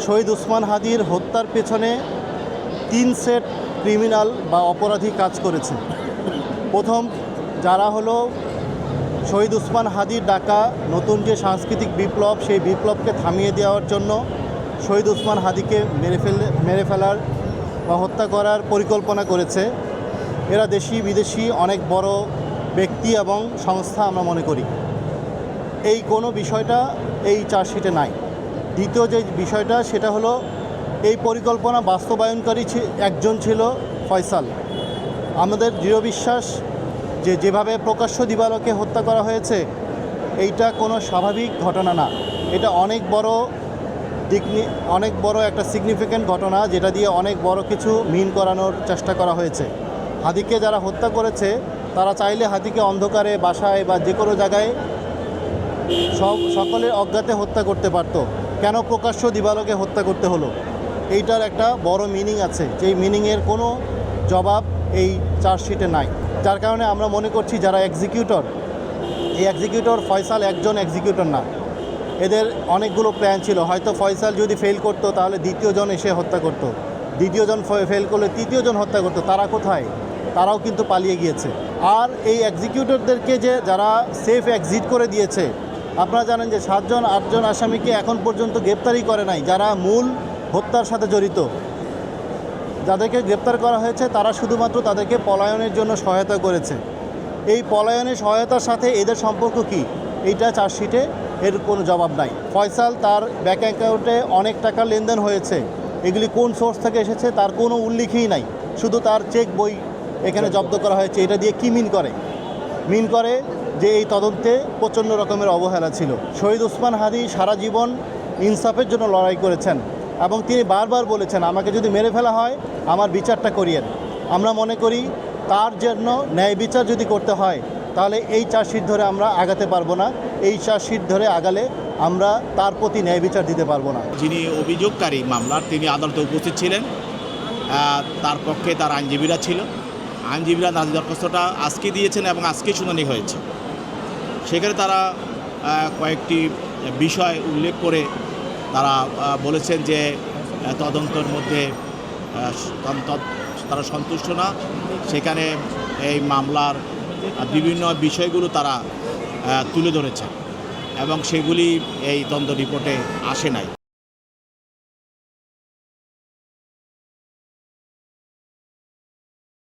শহীদ ওসমান হাদির হত্যার পেছনে 3 সেট ক্রিমিনাল বা অপরাধী কাজ করেছে। প্রথম যারা হলো শহীদ ওসমান হাদির ডাকা নতুন যে সাংস্কৃতিক বিপ্লব, সেই বিপ্লবকে থামিয়ে দেওয়ার জন্য শহীদ ওসমান হাদিকে মেরে ফেলার বা হত্যা করার পরিকল্পনা করেছে। এরা দেশি বিদেশি অনেক বড় ব্যক্তি এবং সংস্থা আমরা মনে করি। এই কোনো বিষয়টা এই চার্জশিটে নাই। দ্বিতীয় যে বিষয়টা সেটা হলো এই পরিকল্পনা বাস্তবায়নকারী একজন ছিল ফয়সাল। আমাদের দৃঢ় বিশ্বাস যে যেভাবে প্রকাশ্য দিবালোকে হত্যা করা হয়েছে এইটা কোনো স্বাভাবিক ঘটনা না। এটা অনেক বড় একটা সিগনিফিক্যান্ট ঘটনা, যেটা দিয়ে অনেক বড় কিছু মিন করানোর চেষ্টা করা হয়েছে। হাদিকে যারা হত্যা করেছে তারা চাইলে হাদিকে অন্ধকারে বাসায় বা যে কোনো জায়গায় সকলের অজ্ঞাতে হত্যা করতে পারত। কেন প্রকাশ্য দিবালোকে হত্যা করতে হলো? এইটার একটা বড় মিনিং আছে, যেই মিনিংয়ের কোনো জবাব এই চার্জশিটে নাই। যার কারণে আমরা মনে করছি যারা এক্সিকিউটর, এই এক্সিকিউটর ফয়সাল একজন এক্সিকিউটর না, এদের অনেকগুলো প্ল্যান ছিল। হয়তো ফয়সাল যদি ফেল করতো তাহলে দ্বিতীয়জন এসে হত্যা করত, দ্বিতীয়জন ফেল করলে তৃতীয়জন হত্যা করতো। তারা কোথায়? তারাও কিন্তু পালিয়ে গিয়েছে। আর এই এক্সিকিউটরদেরকে যে যারা সেফ এক্সিট করে দিয়েছে, আপনারা জানেন যে 7-8জন আসামিকে এখন পর্যন্ত গ্রেপ্তারই করে নাই, যারা মূল হত্যার সাথে জড়িত। যাদেরকে গ্রেপ্তার করা হয়েছে তারা শুধুমাত্র তাদেরকে পলায়নের জন্য সহায়তা করেছে। এই পলায়নের সহায়তার সাথে এদের সম্পর্ক কি, এইটা চার্জশিটে এর কোনো জবাব নাই। ফয়সাল তার ব্যাঙ্ক অ্যাকাউন্টে অনেক টাকার লেনদেন হয়েছে, এগুলি কোন সোর্স থেকে এসেছে তার কোনো উল্লেখই নাই। শুধু তার চেক বই এখানে জব্দ করা হয়েছে। এটা দিয়ে কী মিন করে যে এই তদন্তে প্রচণ্ড রকমের অবহেলা ছিল। শহীদ ওসমান হাদি সারা জীবন ইনসাফের জন্য লড়াই করেছেন এবং তিনি বারবার বলেছেন, আমাকে যদি মেরে ফেলা হয় আমার বিচারটা করিয়েন। আমরা মনে করি তার জন্য ন্যায় বিচার যদি করতে হয় তাহলে এই চার্জশিট ধরে আমরা আগাতে পারবো না। এই চার্জশিট ধরে আগালে আমরা তার প্রতি ন্যায় বিচার দিতে পারবো না। যিনি অভিযোগকারী মামলার, তিনি আদালতে উপস্থিত ছিলেন। তার পক্ষে তার আইনজীবীরা ছিল। আইনজীবীরা নাজির দরখাস্তটা আজকে দিয়েছেন এবং আজকে শুনানি হয়েছে। সেখানে তারা কয়েকটি বিষয় উল্লেখ করে তারা বলেছেন যে তদন্তের মধ্যে তারা সন্তুষ্ট না। সেখানে এই মামলার বিভিন্ন বিষয়গুলো তারা তুলে ধরেছেন এবং সেগুলি এই তদন্ত রিপোর্টে আসে নাই।